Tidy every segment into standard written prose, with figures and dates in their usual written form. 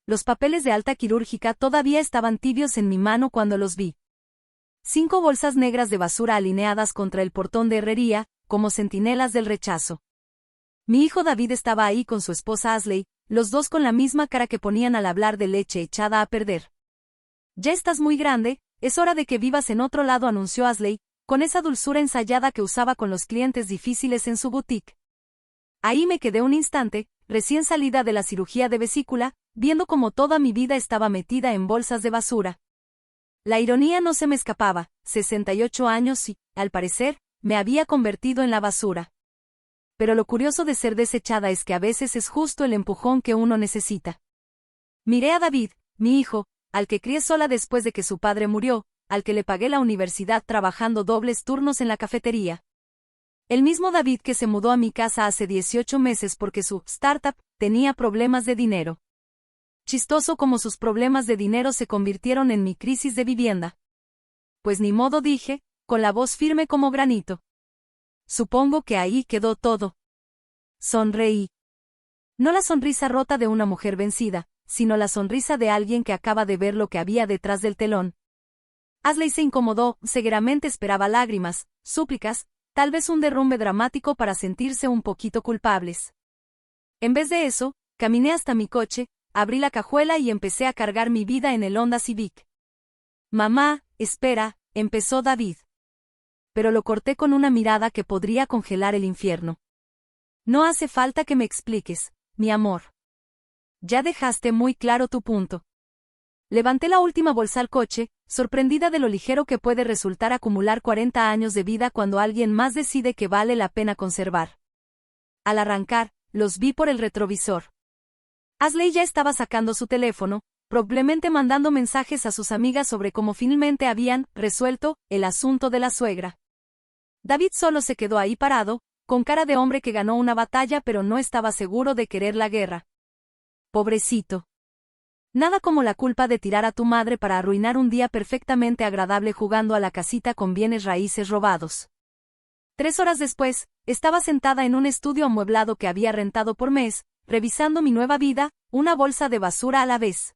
Los papeles de alta quirúrgica todavía estaban tibios en mi mano cuando los vi. 5 bolsas negras de basura alineadas contra el portón de herrería, como centinelas del rechazo. Mi hijo David estaba ahí con su esposa Asley, los dos con la misma cara que ponían al hablar de leche echada a perder. «Ya estás muy grande, es hora de que vivas en otro lado», anunció Asley, con esa dulzura ensayada que usaba con los clientes difíciles en su boutique. Ahí me quedé un instante, recién salida de la cirugía de vesícula, viendo cómo toda mi vida estaba metida en bolsas de basura. La ironía no se me escapaba, 68 años y, al parecer, me había convertido en la basura. Pero lo curioso de ser desechada es que a veces es justo el empujón que uno necesita. Miré a David, mi hijo, al que crié sola después de que su padre murió, al que le pagué la universidad trabajando dobles turnos en la cafetería. El mismo David que se mudó a mi casa hace 18 meses porque su startup tenía problemas de dinero. Chistoso como sus problemas de dinero se convirtieron en mi crisis de vivienda. Pues ni modo, dije, con la voz firme como granito. Supongo que ahí quedó todo. Sonreí. No la sonrisa rota de una mujer vencida, sino la sonrisa de alguien que acaba de ver lo que había detrás del telón. Asley se incomodó, cegueramente esperaba lágrimas, súplicas, tal vez un derrumbe dramático para sentirse un poquito culpables. En vez de eso, caminé hasta mi coche, abrí la cajuela y empecé a cargar mi vida en el Honda Civic. «Mamá, espera», empezó David. Pero lo corté con una mirada que podría congelar el infierno. «No hace falta que me expliques, mi amor. Ya dejaste muy claro tu punto». Levanté la última bolsa al coche, sorprendida de lo ligero que puede resultar acumular 40 años de vida cuando alguien más decide que vale la pena conservar. Al arrancar, los vi por el retrovisor. Asley ya estaba sacando su teléfono, probablemente mandando mensajes a sus amigas sobre cómo finalmente habían resuelto el asunto de la suegra. David solo se quedó ahí parado, con cara de hombre que ganó una batalla pero no estaba seguro de querer la guerra. Pobrecito. Nada como la culpa de tirar a tu madre para arruinar un día perfectamente agradable jugando a la casita con bienes raíces robados. 3 horas después, estaba sentada en un estudio amueblado que había rentado por mes, revisando mi nueva vida, una bolsa de basura a la vez.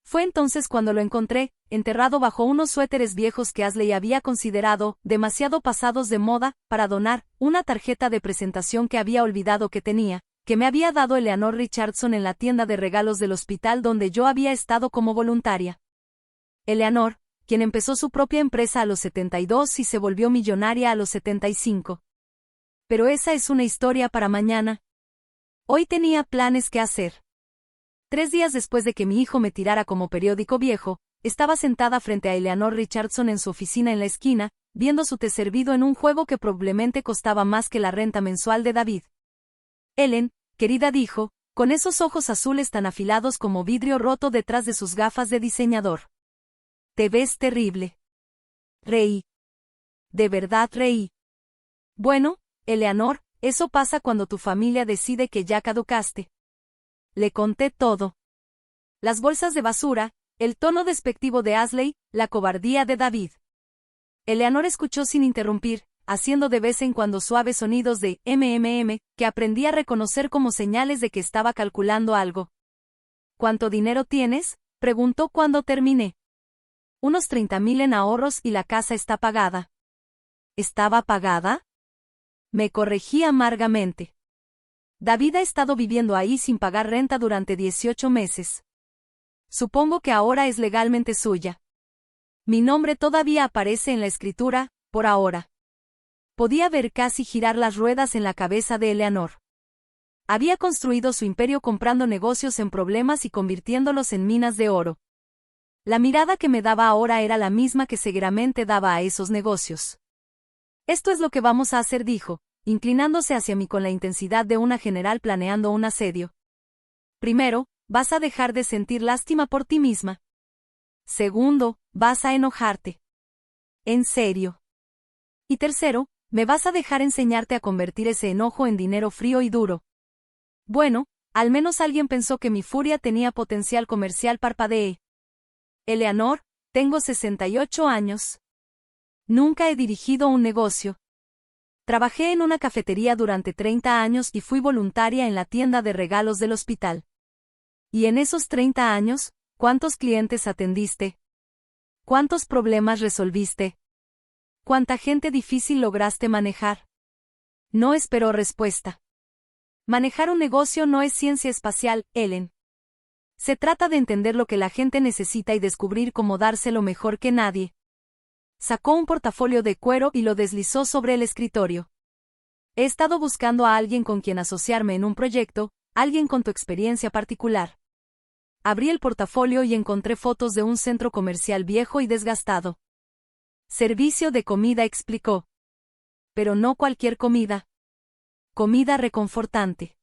Fue entonces cuando lo encontré, enterrado bajo unos suéteres viejos que Asley había considerado demasiado pasados de moda para donar, una tarjeta de presentación que había olvidado que tenía, que me había dado Eleanor Richardson en la tienda de regalos del hospital donde yo había estado como voluntaria. Eleanor, quien empezó su propia empresa a los 72 y se volvió millonaria a los 75. Pero esa es una historia para mañana. Hoy tenía planes que hacer. 3 días después de que mi hijo me tirara como periódico viejo, estaba sentada frente a Eleanor Richardson en su oficina en la esquina, viendo su té servido en un juego que probablemente costaba más que la renta mensual de David. «Ellen, querida», dijo, con esos ojos azules tan afilados como vidrio roto detrás de sus gafas de diseñador. «Te ves terrible». Reí. De verdad reí. «Bueno, Eleanor, eso pasa cuando tu familia decide que ya caducaste». Le conté todo. Las bolsas de basura, el tono despectivo de Asley, la cobardía de David. Eleanor escuchó sin interrumpir, haciendo de vez en cuando suaves sonidos de mmm, que aprendí a reconocer como señales de que estaba calculando algo. «¿Cuánto dinero tienes?», preguntó cuando terminé. «Unos 30,000 en ahorros y la casa está pagada». ¿Estaba pagada? Me corregí amargamente. David ha estado viviendo ahí sin pagar renta durante 18 meses. Supongo que ahora es legalmente suya. Mi nombre todavía aparece en la escritura, por ahora. Podía ver casi girar las ruedas en la cabeza de Eleanor. Había construido su imperio comprando negocios en problemas y convirtiéndolos en minas de oro. La mirada que me daba ahora era la misma que seguramente daba a esos negocios. «Esto es lo que vamos a hacer», dijo, inclinándose hacia mí con la intensidad de una general planeando un asedio. «Primero, vas a dejar de sentir lástima por ti misma. Segundo, vas a enojarte. En serio. Y tercero, me vas a dejar enseñarte a convertir ese enojo en dinero frío y duro». Bueno, al menos alguien pensó que mi furia tenía potencial comercial. Parpadeé. «Eleanor, tengo 68 años. Nunca he dirigido un negocio. Trabajé en una cafetería durante 30 años y fui voluntaria en la tienda de regalos del hospital. Y en esos 30 años, ¿cuántos clientes atendiste? ¿Cuántos problemas resolviste? ¿Cuánta gente difícil lograste manejar? No esperó respuesta. Manejar un negocio no es ciencia espacial, Ellen. Se trata de entender lo que la gente necesita y descubrir cómo dárselo mejor que nadie. Sacó un portafolio de cuero y lo deslizó sobre el escritorio. He estado buscando a alguien con quien asociarme en un proyecto, alguien con tu experiencia particular. Abrí el portafolio y encontré fotos de un centro comercial viejo y desgastado. Servicio de comida, explicó. Pero no cualquier comida. Comida reconfortante.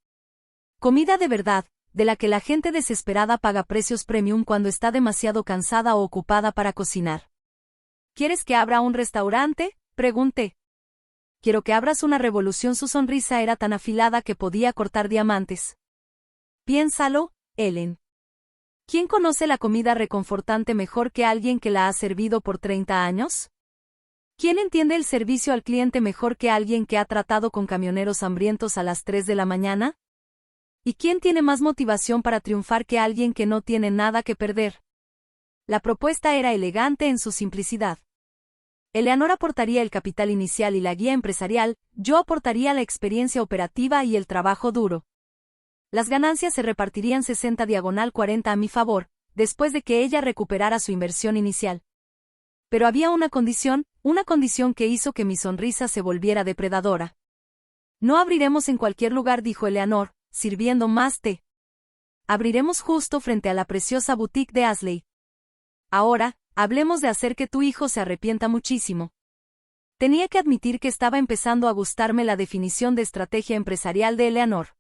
Comida de verdad, de la que la gente desesperada paga precios premium cuando está demasiado cansada o ocupada para cocinar. ¿Quieres que abra un restaurante?, pregunté. Quiero que abras una revolución. Su sonrisa era tan afilada que podía cortar diamantes. Piénsalo, Ellen. ¿Quién conoce la comida reconfortante mejor que alguien que la ha servido por 30 años? ¿Quién entiende el servicio al cliente mejor que alguien que ha tratado con camioneros hambrientos a las 3 de la mañana? ¿Y quién tiene más motivación para triunfar que alguien que no tiene nada que perder? La propuesta era elegante en su simplicidad. Eleanor aportaría el capital inicial y la guía empresarial, yo aportaría la experiencia operativa y el trabajo duro. Las ganancias se repartirían 60/40 a mi favor, después de que ella recuperara su inversión inicial. Pero había una condición que hizo que mi sonrisa se volviera depredadora. No abriremos en cualquier lugar, dijo Eleanor, sirviendo más té. Abriremos justo frente a la preciosa boutique de Ashley. Ahora, hablemos de hacer que tu hijo se arrepienta muchísimo. Tenía que admitir que estaba empezando a gustarme la definición de estrategia empresarial de Eleanor.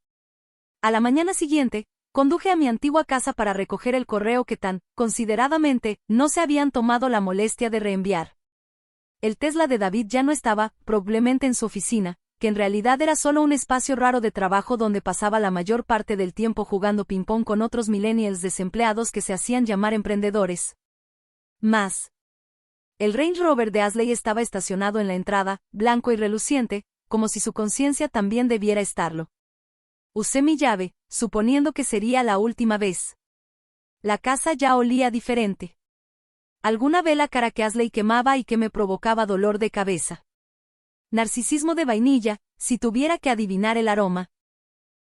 A la mañana siguiente, conduje a mi antigua casa para recoger el correo que tan consideradamente no se habían tomado la molestia de reenviar. El Tesla de David ya no estaba, probablemente en su oficina, que en realidad era solo un espacio raro de trabajo donde pasaba la mayor parte del tiempo jugando ping-pong con otros millennials desempleados que se hacían llamar emprendedores. Más. El Range Rover de Ashley estaba estacionado en la entrada, blanco y reluciente, como si su conciencia también debiera estarlo. Usé mi llave, suponiendo que sería la última vez. La casa ya olía diferente. Alguna vela cara que Ashley quemaba y que me provocaba dolor de cabeza. Narcisismo de vainilla, si tuviera que adivinar el aroma.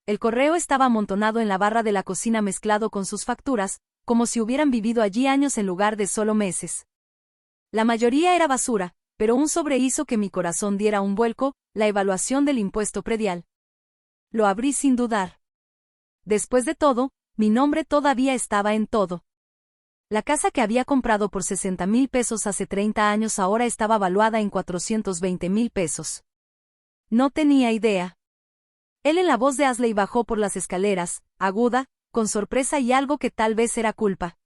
El correo estaba amontonado en la barra de la cocina mezclado con sus facturas, como si hubieran vivido allí años en lugar de solo meses. La mayoría era basura, pero un sobre hizo que mi corazón diera un vuelco, la evaluación del impuesto predial. Lo abrí sin dudar. Después de todo, mi nombre todavía estaba en todo. La casa que había comprado por 60,000 pesos hace 30 años ahora estaba valuada en 420,000 pesos. No tenía idea. La voz de Ashley bajó por las escaleras, aguda, con sorpresa y algo que tal vez era culpa.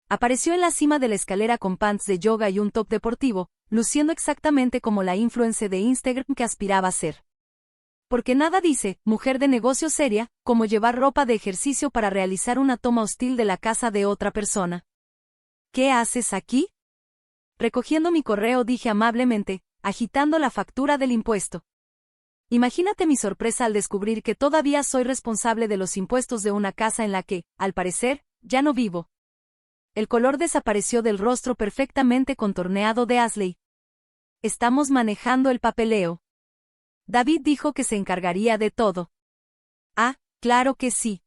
Apareció en la cima de la escalera con pants de yoga y un top deportivo, luciendo exactamente como la influencer de Instagram que aspiraba a ser. Porque nada dice, mujer de negocio seria, como llevar ropa de ejercicio para realizar una toma hostil de la casa de otra persona. ¿Qué haces aquí? Recogiendo mi correo dije amablemente, agitando la factura del impuesto. Imagínate mi sorpresa al descubrir que todavía soy responsable de los impuestos de una casa en la que, al parecer, ya no vivo. El color desapareció del rostro perfectamente contorneado de Ashley. Estamos manejando el papeleo. David dijo que se encargaría de todo. Ah, claro que sí.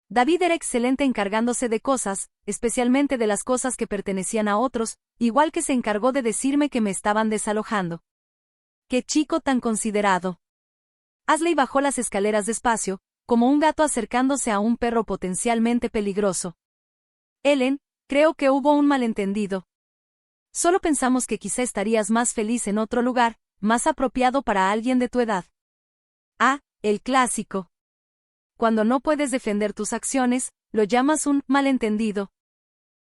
David era excelente encargándose de cosas, especialmente de las cosas que pertenecían a otros, igual que se encargó de decirme que me estaban desalojando. ¡Qué chico tan considerado! Ashley bajó las escaleras despacio, como un gato acercándose a un perro potencialmente peligroso. Ellen, creo que hubo un malentendido. Solo pensamos que quizá estarías más feliz en otro lugar, más apropiado para alguien de tu edad. Ah, el clásico. Cuando no puedes defender tus acciones, lo llamas un malentendido.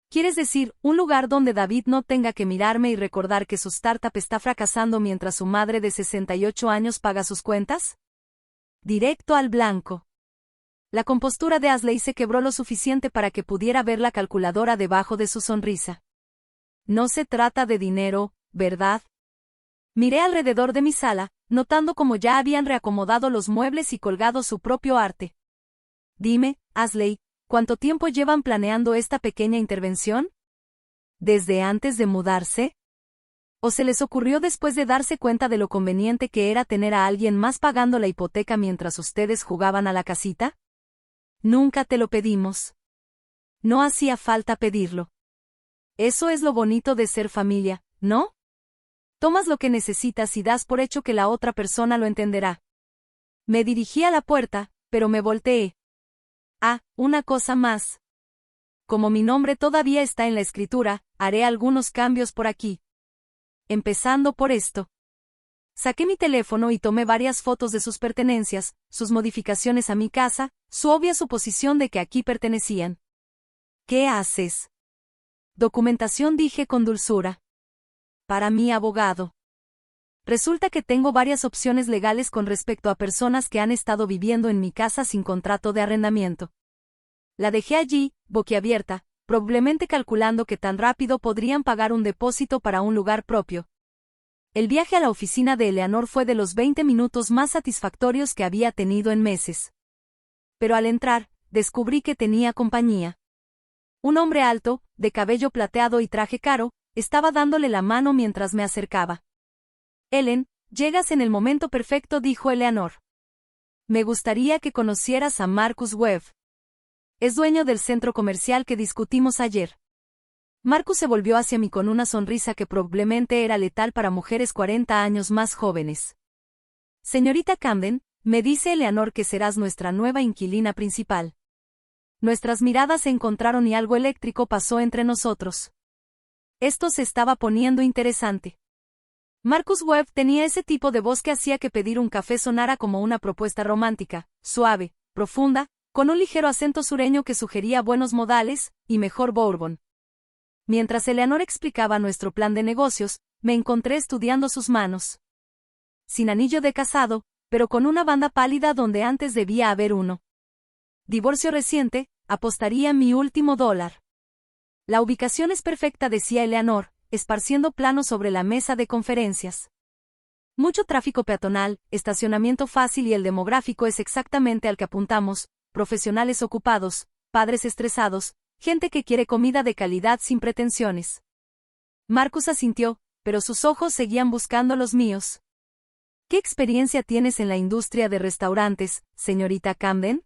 ¿Quieres decir, un lugar donde David no tenga que mirarme y recordar que su startup está fracasando mientras su madre de 68 años paga sus cuentas? Directo al blanco. La compostura de Ashley se quebró lo suficiente para que pudiera ver la calculadora debajo de su sonrisa. No se trata de dinero, ¿verdad? Miré alrededor de mi sala, notando cómo ya habían reacomodado los muebles y colgado su propio arte. Dime, Ashley, ¿Cuánto tiempo llevan planeando esta pequeña intervención? ¿Desde antes de mudarse? ¿O se les ocurrió después de darse cuenta de lo conveniente que era tener a alguien más pagando la hipoteca mientras ustedes jugaban a la casita? Nunca te lo pedimos. No hacía falta pedirlo. Eso es lo bonito de ser familia, ¿no? Tomas lo que necesitas y das por hecho que la otra persona lo entenderá. Me dirigí a la puerta, pero me volteé. Ah, una cosa más. Como mi nombre todavía está en la escritura, haré algunos cambios por aquí. Empezando por esto. Saqué mi teléfono y tomé varias fotos de sus pertenencias, sus modificaciones a mi casa, su obvia suposición de que aquí pertenecían. ¿Qué haces? Documentación, dije con dulzura. Para mi abogado. Resulta que tengo varias opciones legales con respecto a personas que han estado viviendo en mi casa sin contrato de arrendamiento. La dejé allí, boquiabierta, probablemente calculando que tan rápido podrían pagar un depósito para un lugar propio. El viaje a la oficina de Eleanor fue de los 20 minutos más satisfactorios que había tenido en meses. Pero al entrar, descubrí que tenía compañía. Un hombre alto, de cabello plateado y traje caro, estaba dándole la mano mientras me acercaba. Ellen, llegas en el momento perfecto, dijo Eleanor. Me gustaría que conocieras a Marcus Webb. Es dueño del centro comercial que discutimos ayer. Marcus se volvió hacia mí con una sonrisa que probablemente era letal para mujeres 40 años más jóvenes. Señorita Camden, me dice Eleanor que serás nuestra nueva inquilina principal. Nuestras miradas se encontraron y algo eléctrico pasó entre nosotros. Esto se estaba poniendo interesante. Marcus Webb tenía ese tipo de voz que hacía que pedir un café sonara como una propuesta romántica, suave, profunda, con un ligero acento sureño que sugería buenos modales y mejor bourbon. Mientras Eleanor explicaba nuestro plan de negocios, me encontré estudiando sus manos. Sin anillo de casado, pero con una banda pálida donde antes debía haber uno. Divorcio reciente, apostaría mi último $1. La ubicación es perfecta, decía Eleanor, esparciendo planos sobre la mesa de conferencias. Mucho tráfico peatonal, estacionamiento fácil y el demográfico es exactamente al que apuntamos, profesionales ocupados, padres estresados, gente que quiere comida de calidad sin pretensiones. Marcus asintió, pero sus ojos seguían buscando los míos. ¿Qué experiencia tienes en la industria de restaurantes, señorita Camden?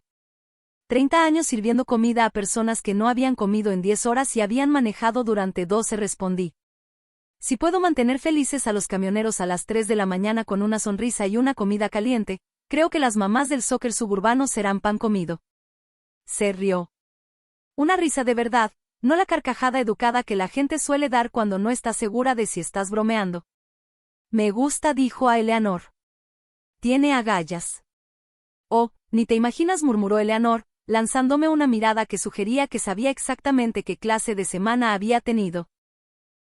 30 años sirviendo comida a personas que no habían comido en 10 horas y habían manejado durante 12, respondí. Si puedo mantener felices a los camioneros a las 3 de la mañana con una sonrisa y una comida caliente, creo que las mamás del soccer suburbano serán pan comido. Se rió. Una risa de verdad, no la carcajada educada que la gente suele dar cuando no está segura de si estás bromeando. Me gusta, dijo a Eleanor. Tiene agallas. Oh, ni te imaginas, murmuró Eleanor, lanzándome una mirada que sugería que sabía exactamente qué clase de semana había tenido.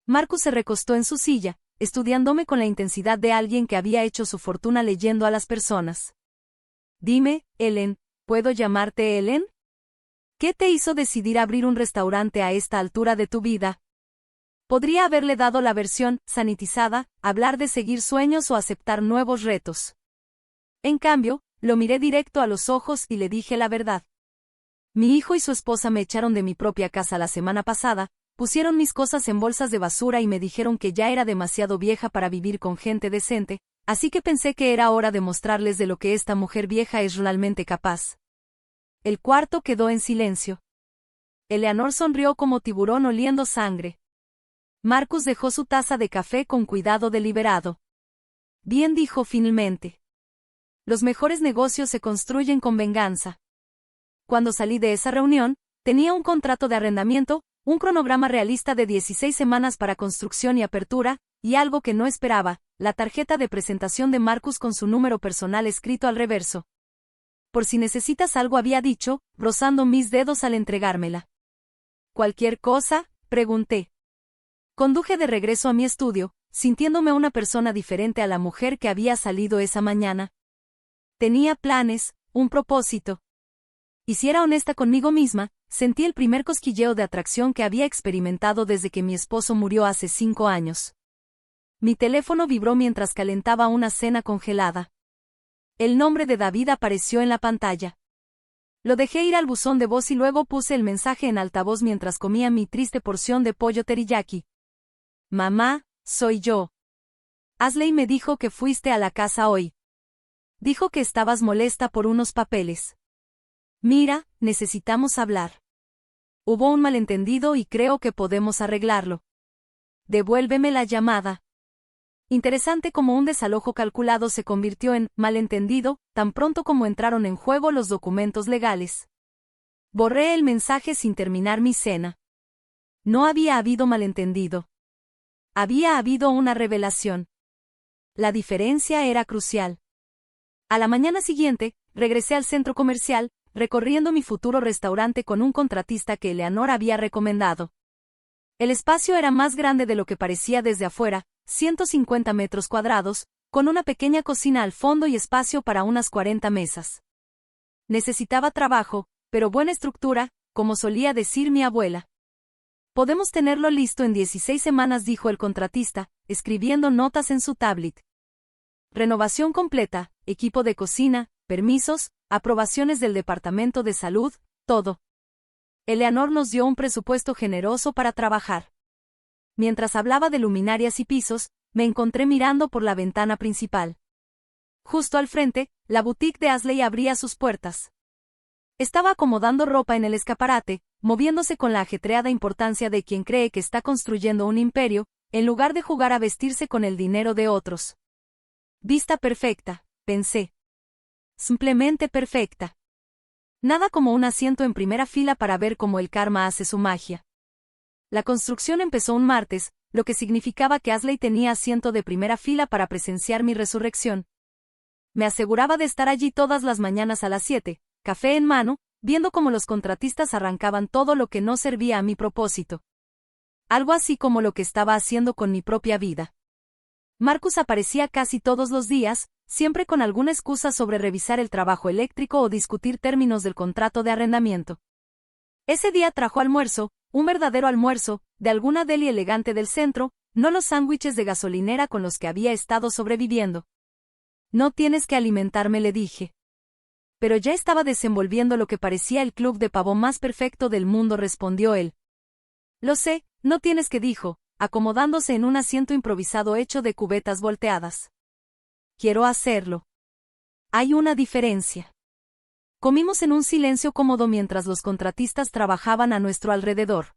Marcus se recostó en su silla, estudiándome con la intensidad de alguien que había hecho su fortuna leyendo a las personas. Dime, Ellen, ¿puedo llamarte Ellen? ¿Qué te hizo decidir abrir un restaurante a esta altura de tu vida? Podría haberle dado la versión sanitizada, hablar de seguir sueños o aceptar nuevos retos. En cambio, lo miré directo a los ojos y le dije la verdad. Mi hijo y su esposa me echaron de mi propia casa la semana pasada, pusieron mis cosas en bolsas de basura y me dijeron que ya era demasiado vieja para vivir con gente decente, así que pensé que era hora de mostrarles de lo que esta mujer vieja es realmente capaz. El cuarto quedó en silencio. Eleanor sonrió como tiburón oliendo sangre. Marcus dejó su taza de café con cuidado deliberado. Bien, dijo finalmente. Los mejores negocios se construyen con venganza. Cuando salí de esa reunión, tenía un contrato de arrendamiento, un cronograma realista de 16 semanas para construcción y apertura, y algo que no esperaba, la tarjeta de presentación de Marcus con su número personal escrito al reverso. Por si necesitas algo, había dicho, rozando mis dedos al entregármela. ¿Cualquier cosa?, pregunté. Conduje de regreso a mi estudio, sintiéndome una persona diferente a la mujer que había salido esa mañana. Tenía planes, un propósito. Y si era honesta conmigo misma, sentí el primer cosquilleo de atracción que había experimentado desde que mi esposo murió hace 5 años. Mi teléfono vibró mientras calentaba una cena congelada. El nombre de David apareció en la pantalla. Lo dejé ir al buzón de voz y luego puse el mensaje en altavoz mientras comía mi triste porción de pollo teriyaki. Mamá, soy yo. Ashley me dijo que fuiste a la casa hoy. Dijo que estabas molesta por unos papeles. Mira, necesitamos hablar. Hubo un malentendido y creo que podemos arreglarlo. Devuélveme la llamada. Interesante cómo un desalojo calculado se convirtió en malentendido, tan pronto como entraron en juego los documentos legales. Borré el mensaje sin terminar mi cena. No había habido malentendido. Había habido una revelación. La diferencia era crucial. A la mañana siguiente, regresé al centro comercial, recorriendo mi futuro restaurante con un contratista que Eleanor había recomendado. El espacio era más grande de lo que parecía desde afuera, 150 metros cuadrados, con una pequeña cocina al fondo y espacio para unas 40 mesas. Necesitaba trabajo, pero buena estructura, como solía decir mi abuela. Podemos tenerlo listo en 16 semanas, dijo el contratista, escribiendo notas en su tablet. Renovación completa, equipo de cocina, permisos, aprobaciones del Departamento de Salud, todo. Eleanor nos dio un presupuesto generoso para trabajar. Mientras hablaba de luminarias y pisos, me encontré mirando por la ventana principal. Justo al frente, la boutique de Ashley abría sus puertas. Estaba acomodando ropa en el escaparate, moviéndose con la ajetreada importancia de quien cree que está construyendo un imperio, en lugar de jugar a vestirse con el dinero de otros. Vista perfecta, pensé. Simplemente perfecta. Nada como un asiento en primera fila para ver cómo el karma hace su magia. La construcción empezó un martes, lo que significaba que Ashley tenía asiento de primera fila para presenciar mi resurrección. Me aseguraba de estar allí todas las mañanas a las 7, café en mano, viendo cómo los contratistas arrancaban todo lo que no servía a mi propósito. Algo así como lo que estaba haciendo con mi propia vida. Marcus aparecía casi todos los días, siempre con alguna excusa sobre revisar el trabajo eléctrico o discutir términos del contrato de arrendamiento. Ese día trajo almuerzo, un verdadero almuerzo, de alguna deli elegante del centro, no los sándwiches de gasolinera con los que había estado sobreviviendo. No tienes que alimentarme, le dije. Pero ya estaba desenvolviendo lo que parecía el club de pavón más perfecto del mundo, respondió él. Lo sé, no tienes que, dijo, acomodándose en un asiento improvisado hecho de cubetas volteadas. Quiero hacerlo. Hay una diferencia. Comimos en un silencio cómodo mientras los contratistas trabajaban a nuestro alrededor.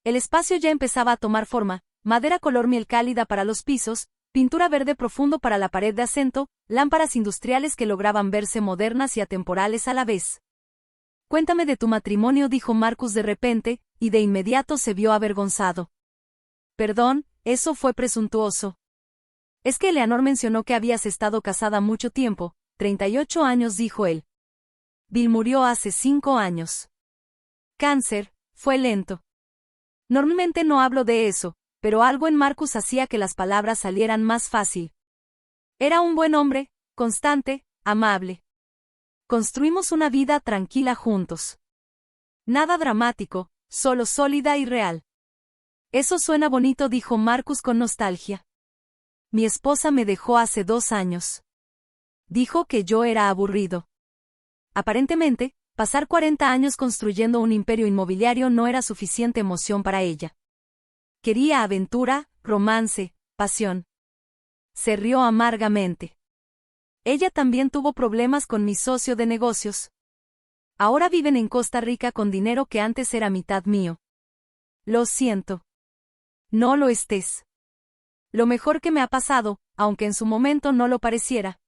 El espacio ya empezaba a tomar forma, madera color miel cálida para los pisos, pintura verde profundo para la pared de acento, lámparas industriales que lograban verse modernas y atemporales a la vez. Cuéntame de tu matrimonio, dijo Marcus de repente, y de inmediato se vio avergonzado. Perdón, eso fue presuntuoso. Es que Eleanor mencionó que habías estado casada mucho tiempo, 38 años, dijo él. Bill murió hace 5 años. Cáncer, fue lento. Normalmente no hablo de eso, pero algo en Marcus hacía que las palabras salieran más fácil. Era un buen hombre, constante, amable. Construimos una vida tranquila juntos. Nada dramático, solo sólida y real. Eso suena bonito, dijo Marcus con nostalgia. Mi esposa me dejó hace 2 años. Dijo que yo era aburrido. Aparentemente, pasar 40 años construyendo un imperio inmobiliario no era suficiente emoción para ella. Quería aventura, romance, pasión. Se rió amargamente. Ella también tuvo problemas con mi socio de negocios. Ahora viven en Costa Rica con dinero que antes era mitad mío. Lo siento. No lo estés. Lo mejor que me ha pasado, aunque en su momento no lo pareciera.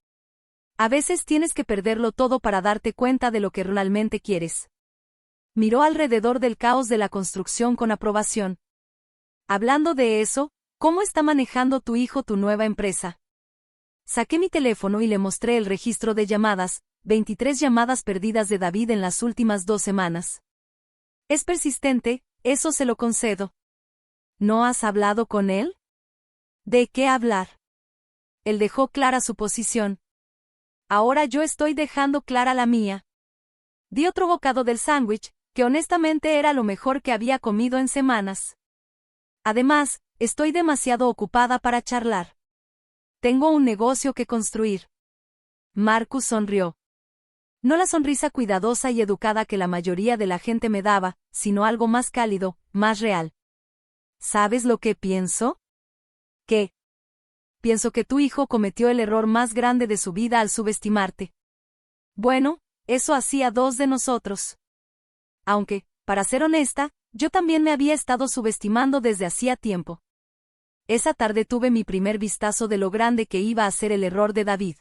A veces tienes que perderlo todo para darte cuenta de lo que realmente quieres. Miró alrededor del caos de la construcción con aprobación. Hablando de eso, ¿cómo está manejando tu hijo tu nueva empresa? Saqué mi teléfono y le mostré el registro de llamadas, 23 llamadas perdidas de David en las últimas 2 semanas. Es persistente, eso se lo concedo. ¿No has hablado con él? ¿De qué hablar? Él dejó clara su posición. Ahora yo estoy dejando clara la mía. Di otro bocado del sándwich, que honestamente era lo mejor que había comido en semanas. Además, estoy demasiado ocupada para charlar. Tengo un negocio que construir. Marcus sonrió. No la sonrisa cuidadosa y educada que la mayoría de la gente me daba, sino algo más cálido, más real. ¿Sabes lo que pienso? ¿Qué? Pienso que tu hijo cometió el error más grande de su vida al subestimarte. Bueno, eso hacía dos de nosotros. Aunque, para ser honesta, yo también me había estado subestimando desde hacía tiempo. Esa tarde tuve mi primer vistazo de lo grande que iba a ser el error de David.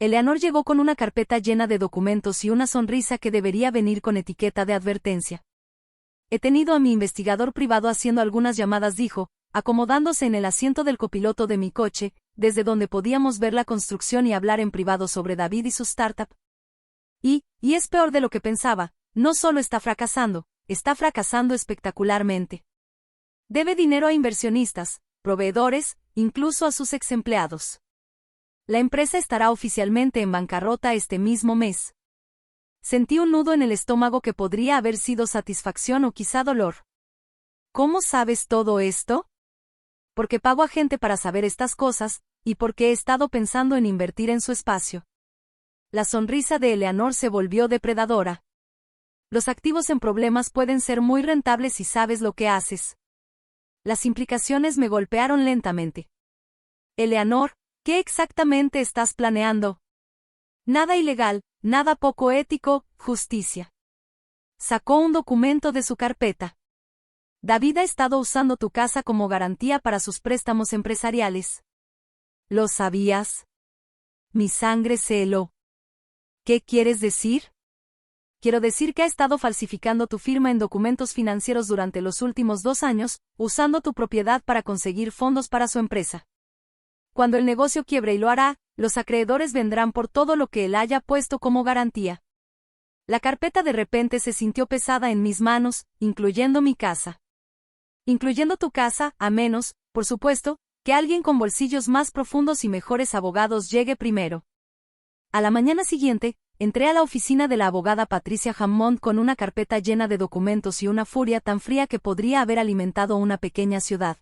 Eleanor llegó con una carpeta llena de documentos y una sonrisa que debería venir con etiqueta de advertencia. He tenido a mi investigador privado haciendo algunas llamadas, dijo, acomodándose en el asiento del copiloto de mi coche, desde donde podíamos ver la construcción y hablar en privado sobre David y su startup. Y es peor de lo que pensaba, no solo está fracasando espectacularmente. Debe dinero a inversionistas, proveedores, incluso a sus ex empleados. La empresa estará oficialmente en bancarrota este mismo mes. Sentí un nudo en el estómago que podría haber sido satisfacción o quizá dolor. ¿Cómo sabes todo esto? Porque pago a gente para saber estas cosas, y porque he estado pensando en invertir en su espacio. La sonrisa de Eleanor se volvió depredadora. Los activos en problemas pueden ser muy rentables si sabes lo que haces. Las implicaciones me golpearon lentamente. Eleanor, ¿qué exactamente estás planeando? Nada ilegal, nada poco ético, justicia. Sacó un documento de su carpeta. David ha estado usando tu casa como garantía para sus préstamos empresariales. ¿Lo sabías? Mi sangre se heló. ¿Qué quieres decir? Quiero decir que ha estado falsificando tu firma en documentos financieros durante los últimos 2 años, usando tu propiedad para conseguir fondos para su empresa. Cuando el negocio quiebre, y lo hará, los acreedores vendrán por todo lo que él haya puesto como garantía. La carpeta de repente se sintió pesada en mis manos, incluyendo mi casa. Incluyendo tu casa, a menos, por supuesto, que alguien con bolsillos más profundos y mejores abogados llegue primero. A la mañana siguiente, entré a la oficina de la abogada Patricia Hammond con una carpeta llena de documentos y una furia tan fría que podría haber alimentado una pequeña ciudad.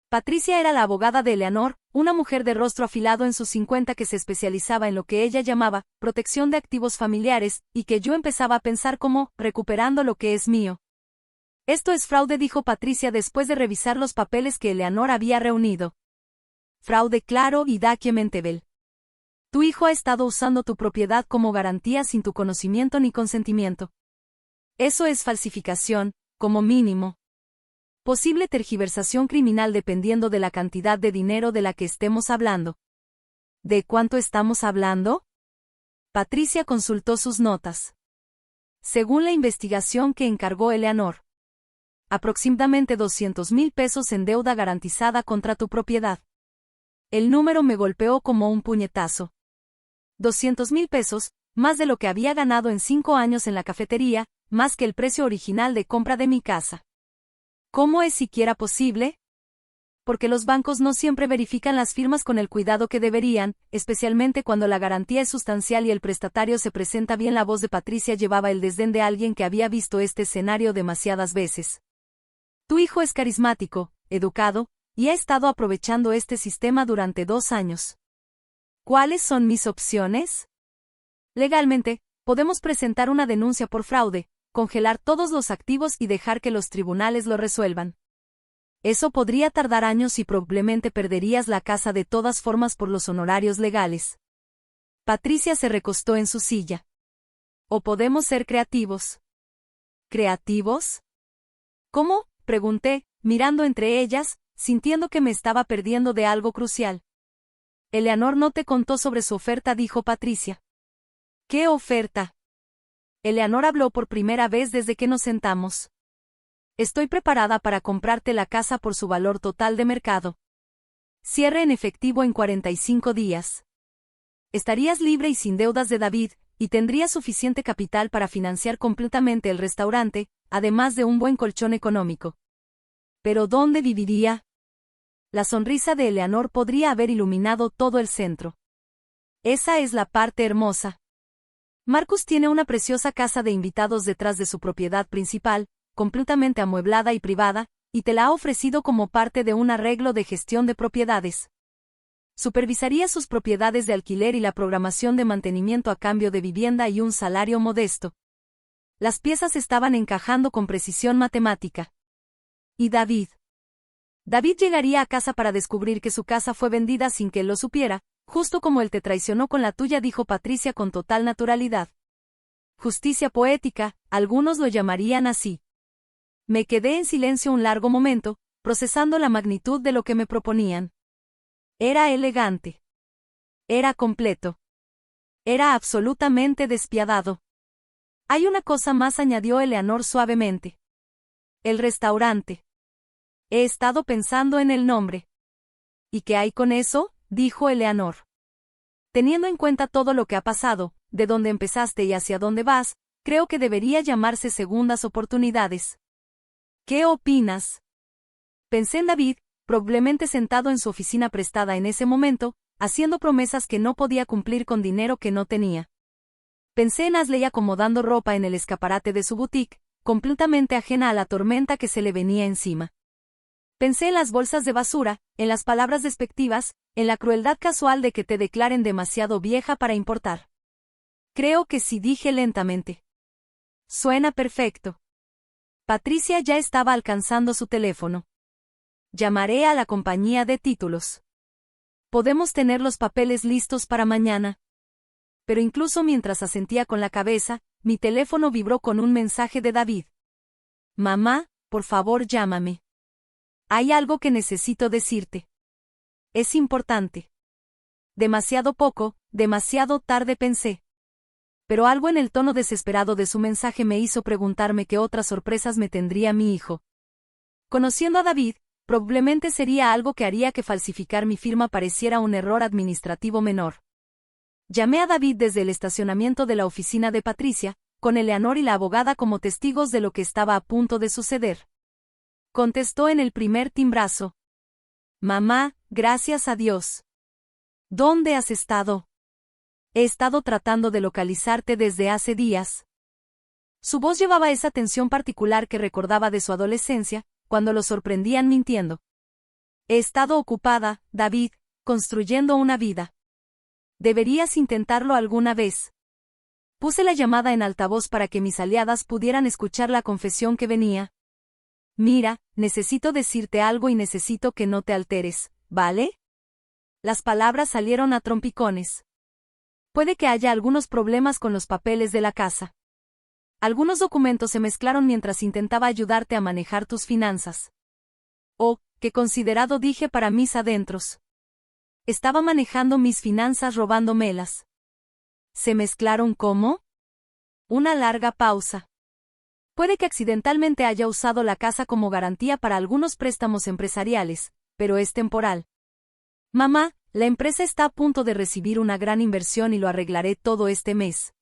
Patricia era la abogada de Eleanor, una mujer de rostro afilado en sus 50 que se especializaba en lo que ella llamaba protección de activos familiares, y que yo empezaba a pensar como recuperando lo que es mío. Esto es fraude, dijo Patricia después de revisar los papeles que Eleanor había reunido. Fraude claro y documentable. Tu hijo ha estado usando tu propiedad como garantía sin tu conocimiento ni consentimiento. Eso es falsificación, como mínimo. Posible tergiversación criminal dependiendo de la cantidad de dinero de la que estemos hablando. ¿De cuánto estamos hablando? Patricia consultó sus notas. Según la investigación que encargó Eleanor, aproximadamente 200,000 pesos en deuda garantizada contra tu propiedad. El número me golpeó como un puñetazo. 200,000 pesos, más de lo que había ganado en 5 años en la cafetería, más que el precio original de compra de mi casa. ¿Cómo es siquiera posible? Porque los bancos no siempre verifican las firmas con el cuidado que deberían, especialmente cuando la garantía es sustancial y el prestatario se presenta bien. La voz de Patricia llevaba el desdén de alguien que había visto este escenario demasiadas veces. Tu hijo es carismático, educado, y ha estado aprovechando este sistema durante 2 años. ¿Cuáles son mis opciones? Legalmente, podemos presentar una denuncia por fraude, congelar todos los activos y dejar que los tribunales lo resuelvan. Eso podría tardar años y probablemente perderías la casa de todas formas por los honorarios legales. Patricia se recostó en su silla. O podemos ser creativos. ¿Creativos? ¿Cómo? Pregunté, mirando entre ellas, sintiendo que me estaba perdiendo de algo crucial. Eleanor no te contó sobre su oferta, dijo Patricia. ¿Qué oferta? Eleanor habló por primera vez desde que nos sentamos. Estoy preparada para comprarte la casa por su valor total de mercado. Cierre en efectivo en 45 días. Estarías libre y sin deudas de David, y tendrías suficiente capital para financiar completamente el restaurante, además de un buen colchón económico. ¿Pero dónde viviría? La sonrisa de Eleanor podría haber iluminado todo el centro. Esa es la parte hermosa. Marcus tiene una preciosa casa de invitados detrás de su propiedad principal, completamente amueblada y privada, y te la ha ofrecido como parte de un arreglo de gestión de propiedades. Supervisaría sus propiedades de alquiler y la programación de mantenimiento a cambio de vivienda y un salario modesto. Las piezas estaban encajando con precisión matemática. ¿Y David? David llegaría a casa para descubrir que su casa fue vendida sin que él lo supiera, justo como él te traicionó con la tuya, dijo Patricia con total naturalidad. Justicia poética, algunos lo llamarían así. Me quedé en silencio un largo momento, procesando la magnitud de lo que me proponían. Era elegante. Era completo. Era absolutamente despiadado. Hay una cosa más, añadió Eleanor suavemente. El restaurante. He estado pensando en el nombre. ¿Y qué hay con eso?, dijo Eleanor. Teniendo en cuenta todo lo que ha pasado, de dónde empezaste y hacia dónde vas, creo que debería llamarse Segundas Oportunidades. ¿Qué opinas? Pensé en David, probablemente sentado en su oficina prestada en ese momento, haciendo promesas que no podía cumplir con dinero que no tenía. Pensé en Ashley acomodando ropa en el escaparate de su boutique, completamente ajena a la tormenta que se le venía encima. Pensé en las bolsas de basura, en las palabras despectivas, en la crueldad casual de que te declaren demasiado vieja para importar. Creo que sí, dije lentamente. Suena perfecto. Patricia ya estaba alcanzando su teléfono. Llamaré a la compañía de títulos. Podemos tener los papeles listos para mañana. Pero incluso mientras asentía con la cabeza, mi teléfono vibró con un mensaje de David. Mamá, por favor llámame. Hay algo que necesito decirte. Es importante. Demasiado poco, demasiado tarde, pensé. Pero algo en el tono desesperado de su mensaje me hizo preguntarme qué otras sorpresas me tendría mi hijo. Conociendo a David, probablemente sería algo que haría que falsificar mi firma pareciera un error administrativo menor. Llamé a David desde el estacionamiento de la oficina de Patricia, con Eleanor y la abogada como testigos de lo que estaba a punto de suceder. Contestó en el primer timbrazo. Mamá, gracias a Dios. ¿Dónde has estado? He estado tratando de localizarte desde hace días. Su voz llevaba esa tensión particular que recordaba de su adolescencia, cuando lo sorprendían mintiendo. He estado ocupada, David, construyendo una vida. Deberías intentarlo alguna vez. Puse la llamada en altavoz para que mis aliadas pudieran escuchar la confesión que venía. Mira, necesito decirte algo y necesito que no te alteres, ¿vale? Las palabras salieron a trompicones. Puede que haya algunos problemas con los papeles de la casa. Algunos documentos se mezclaron mientras intentaba ayudarte a manejar tus finanzas. Oh, qué considerado, dije para mis adentros. Estaba manejando mis finanzas robándomelas. ¿Se mezclaron cómo? Una larga pausa. Puede que accidentalmente haya usado la casa como garantía para algunos préstamos empresariales, pero es temporal. Mamá, la empresa está a punto de recibir una gran inversión y lo arreglaré todo este mes.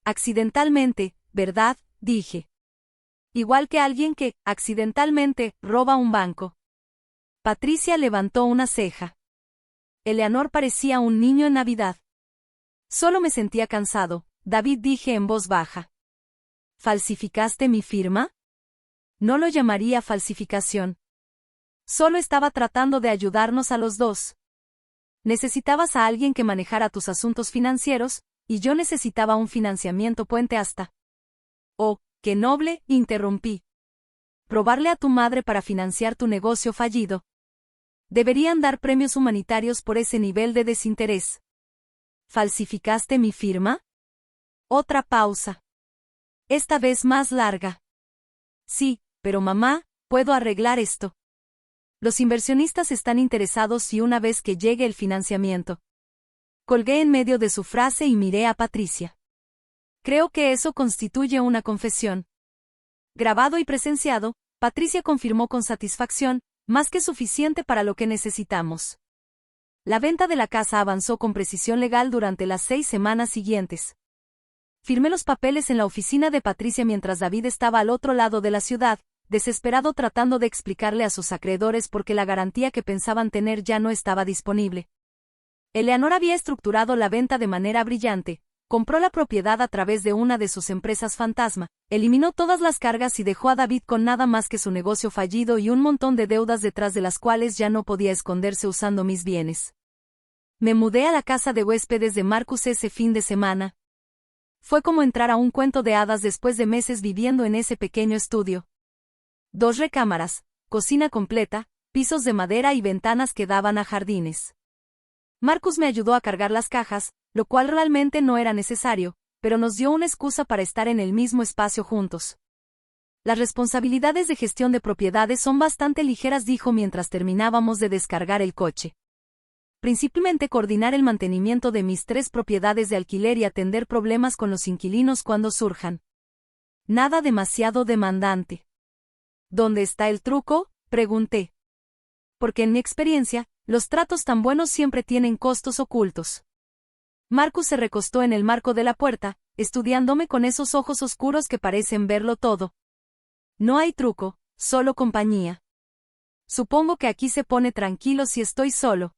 Accidentalmente, ¿verdad?, dije. Igual que alguien que, accidentalmente, roba un banco. Patricia levantó una ceja. Eleanor parecía un niño en Navidad. Solo me sentía cansado, David, dije en voz baja. ¿Falsificaste mi firma? No lo llamaría falsificación. Solo estaba tratando de ayudarnos a los dos. Necesitabas a alguien que manejara tus asuntos financieros, y yo necesitaba un financiamiento puente hasta. Oh, qué noble, interrumpí. Probarle a tu madre para financiar tu negocio fallido. Deberían dar premios humanitarios por ese nivel de desinterés. ¿Falsificaste mi firma? Otra pausa. Esta vez más larga. Sí, pero mamá, puedo arreglar esto. Los inversionistas están interesados y una vez que llegue el financiamiento. Colgué en medio de su frase y miré a Patricia. Creo que eso constituye una confesión. Grabado y presenciado, Patricia confirmó con satisfacción, más que suficiente para lo que necesitamos. La venta de la casa avanzó con precisión legal durante las 6 semanas siguientes. Firmé los papeles en la oficina de Patricia mientras David estaba al otro lado de la ciudad, desesperado tratando de explicarle a sus acreedores por qué la garantía que pensaban tener ya no estaba disponible. Eleanor había estructurado la venta de manera brillante, compró la propiedad a través de una de sus empresas fantasma, eliminó todas las cargas y dejó a David con nada más que su negocio fallido y un montón de deudas detrás de las cuales ya no podía esconderse usando mis bienes. Me mudé a la casa de huéspedes de Marcus ese fin de semana. Fue como entrar a un cuento de hadas después de meses viviendo en ese pequeño estudio. 2 recámaras, cocina completa, pisos de madera y ventanas que daban a jardines. Marcus me ayudó a cargar las cajas, lo cual realmente no era necesario, pero nos dio una excusa para estar en el mismo espacio juntos. Las responsabilidades de gestión de propiedades son bastante ligeras, dijo mientras terminábamos de descargar el coche. Principalmente coordinar el mantenimiento de mis 3 propiedades de alquiler y atender problemas con los inquilinos cuando surjan. Nada demasiado demandante. ¿Dónde está el truco?, pregunté. Porque en mi experiencia, los tratos tan buenos siempre tienen costos ocultos. Marcus se recostó en el marco de la puerta, estudiándome con esos ojos oscuros que parecen verlo todo. No hay truco, solo compañía. Supongo que aquí se pone tranquilo si estoy solo.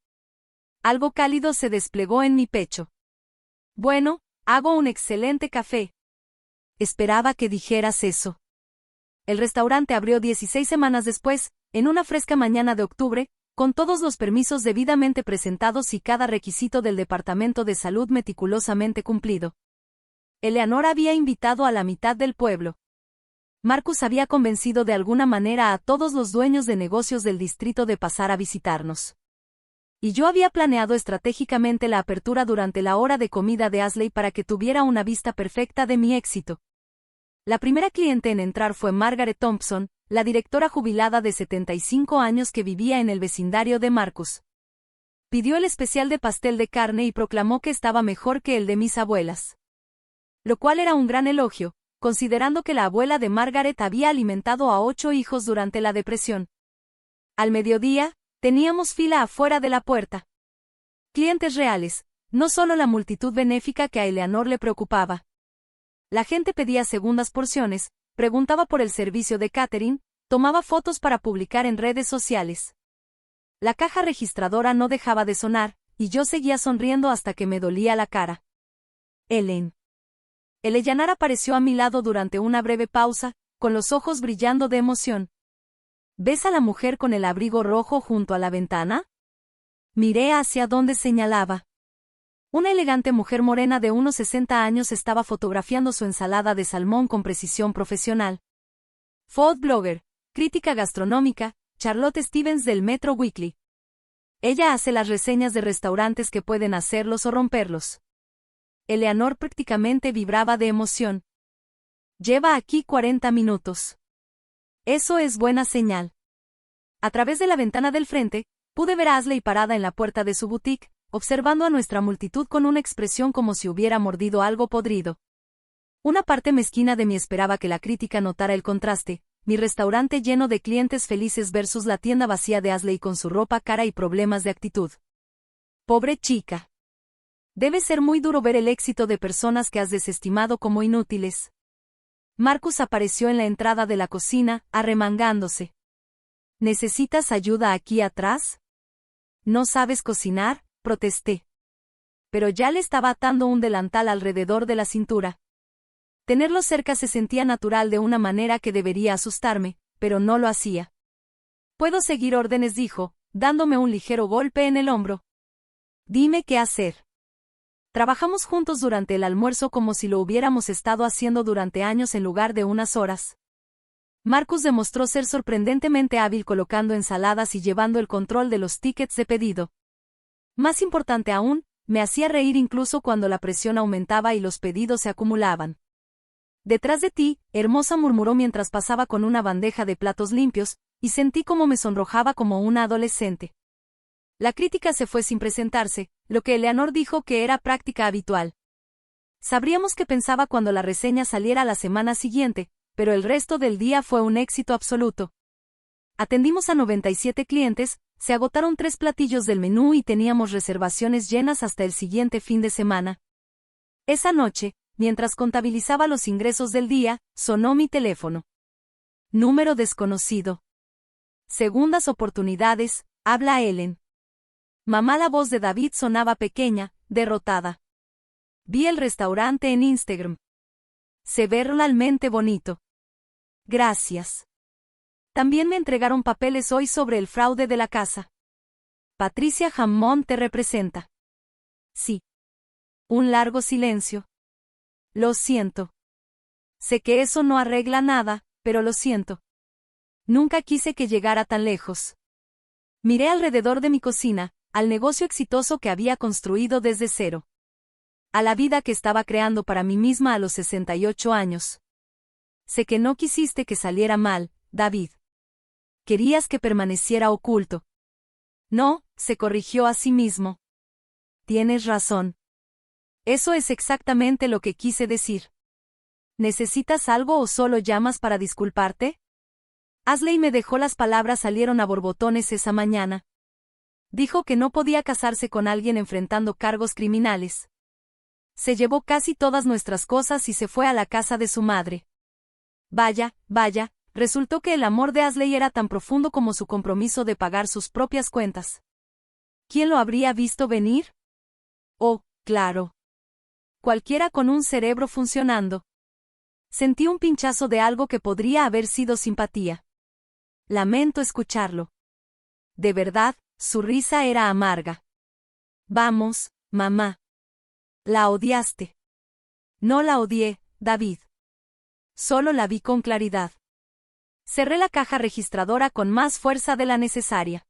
Algo cálido se desplegó en mi pecho. Bueno, hago un excelente café. Esperaba que dijeras eso. El restaurante abrió 16 semanas después, en una fresca mañana de octubre, con todos los permisos debidamente presentados y cada requisito del Departamento de Salud meticulosamente cumplido. Eleanor había invitado a la mitad del pueblo. Marcus había convencido de alguna manera a todos los dueños de negocios del distrito de pasar a visitarnos. Y yo había planeado estratégicamente la apertura durante la hora de comida de Ashley para que tuviera una vista perfecta de mi éxito. La primera cliente en entrar fue Margaret Thompson, la directora jubilada de 75 años que vivía en el vecindario de Marcus. Pidió el especial de pastel de carne y proclamó que estaba mejor que el de mis abuelas. Lo cual era un gran elogio, considerando que la abuela de Margaret había alimentado a 8 hijos durante la depresión. Al mediodía, teníamos fila afuera de la puerta. Clientes reales, no solo la multitud benéfica que a Eleanor le preocupaba. La gente pedía segundas porciones, preguntaba por el servicio de catering, tomaba fotos para publicar en redes sociales. La caja registradora no dejaba de sonar, y yo seguía sonriendo hasta que me dolía la cara. Ellen. Eleanor apareció a mi lado durante una breve pausa, con los ojos brillando de emoción. ¿Ves a la mujer con el abrigo rojo junto a la ventana? Miré hacia donde señalaba. Una elegante mujer morena de unos 60 años estaba fotografiando su ensalada de salmón con precisión profesional. Food blogger, crítica gastronómica, Charlotte Stevens del Metro Weekly. Ella hace las reseñas de restaurantes que pueden hacerlos o romperlos. Eleanor prácticamente vibraba de emoción. Lleva aquí 40 minutos. Eso es buena señal. A través de la ventana del frente, pude ver a Ashley parada en la puerta de su boutique, observando a nuestra multitud con una expresión como si hubiera mordido algo podrido. Una parte mezquina de mí esperaba que la crítica notara el contraste, mi restaurante lleno de clientes felices versus la tienda vacía de Ashley con su ropa cara y problemas de actitud. Pobre chica. Debe ser muy duro ver el éxito de personas que has desestimado como inútiles. Marcus apareció en la entrada de la cocina, arremangándose. ¿Necesitas ayuda aquí atrás? ¿No sabes cocinar?, protesté. Pero ya le estaba atando un delantal alrededor de la cintura. Tenerlo cerca se sentía natural de una manera que debería asustarme, pero no lo hacía. Puedo seguir órdenes, dijo, dándome un ligero golpe en el hombro. Dime qué hacer. Trabajamos juntos durante el almuerzo como si lo hubiéramos estado haciendo durante años en lugar de unas horas. Marcus demostró ser sorprendentemente hábil colocando ensaladas y llevando el control de los tickets de pedido. Más importante aún, me hacía reír incluso cuando la presión aumentaba y los pedidos se acumulaban. Detrás de ti, hermosa, murmuró mientras pasaba con una bandeja de platos limpios, y sentí como me sonrojaba como una adolescente. La crítica se fue sin presentarse, lo que Eleanor dijo que era práctica habitual. Sabríamos qué pensaba cuando la reseña saliera la semana siguiente, pero el resto del día fue un éxito absoluto. Atendimos a 97 clientes, se agotaron 3 platillos del menú y teníamos reservaciones llenas hasta el siguiente fin de semana. Esa noche, mientras contabilizaba los ingresos del día, sonó mi teléfono. Número desconocido. Segundas oportunidades, habla Ellen. Mamá, la voz de David sonaba pequeña, derrotada. Vi el restaurante en Instagram. Se ve realmente bonito. Gracias. También me entregaron papeles hoy sobre el fraude de la casa. Patricia Hammond te representa. Sí. Un largo silencio. Lo siento. Sé que eso no arregla nada, pero lo siento. Nunca quise que llegara tan lejos. Miré alrededor de mi cocina, al negocio exitoso que había construido desde cero. A la vida que estaba creando para mí misma a los 68 años. Sé que no quisiste que saliera mal, David. Querías que permaneciera oculto. No, se corrigió a sí mismo. Tienes razón. Eso es exactamente lo que quise decir. ¿Necesitas algo o solo llamas para disculparte? Ashley me dejó, las palabras salieron a borbotones esa mañana. Dijo que no podía casarse con alguien enfrentando cargos criminales. Se llevó casi todas nuestras cosas y se fue a la casa de su madre. Vaya, resultó que el amor de Ashley era tan profundo como su compromiso de pagar sus propias cuentas. ¿Quién lo habría visto venir? Oh, claro. Cualquiera con un cerebro funcionando. Sentí un pinchazo de algo que podría haber sido simpatía. Lamento escucharlo. De verdad, su risa era amarga. Vamos, mamá. ¿La odiaste? No la odié, David. Solo la vi con claridad. Cerré la caja registradora con más fuerza de la necesaria.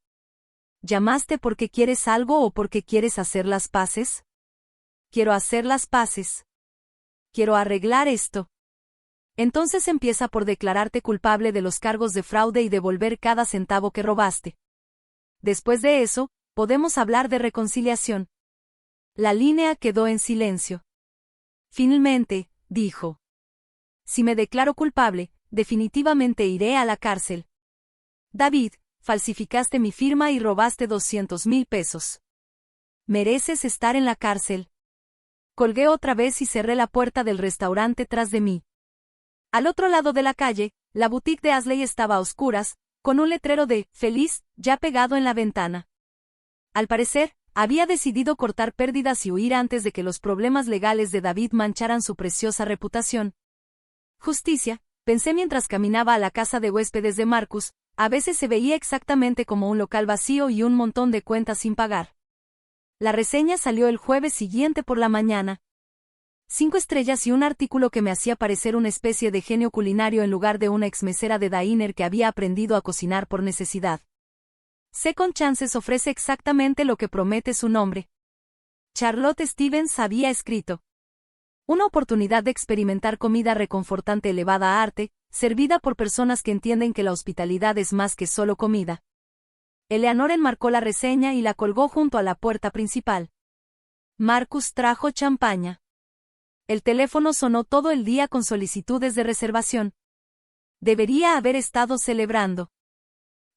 ¿Llamaste porque quieres algo o porque quieres hacer las paces? Quiero hacer las paces. Quiero arreglar esto. Entonces empieza por declararte culpable de los cargos de fraude y devolver cada centavo que robaste. Después de eso, podemos hablar de reconciliación. La línea quedó en silencio. Finalmente, dijo. Si me declaro culpable, definitivamente iré a la cárcel. David, falsificaste mi firma y robaste 200,000 pesos. Mereces estar en la cárcel. Colgué otra vez y cerré la puerta del restaurante tras de mí. Al otro lado de la calle, la boutique de Ashley estaba a oscuras, con un letrero de «Feliz» ya pegado en la ventana. Al parecer, había decidido cortar pérdidas y huir antes de que los problemas legales de David mancharan su preciosa reputación. Justicia, pensé mientras caminaba a la casa de huéspedes de Marcus, a veces se veía exactamente como un local vacío y un montón de cuentas sin pagar. La reseña salió el jueves siguiente por la mañana. 5 estrellas y un artículo que me hacía parecer una especie de genio culinario en lugar de una exmesera de diner que había aprendido a cocinar por necesidad. Second Chances ofrece exactamente lo que promete su nombre. Charlotte Stevens había escrito. Una oportunidad de experimentar comida reconfortante elevada a arte, servida por personas que entienden que la hospitalidad es más que solo comida. Eleanor enmarcó la reseña y la colgó junto a la puerta principal. Marcus trajo champaña. El teléfono sonó todo el día con solicitudes de reservación. Debería haber estado celebrando.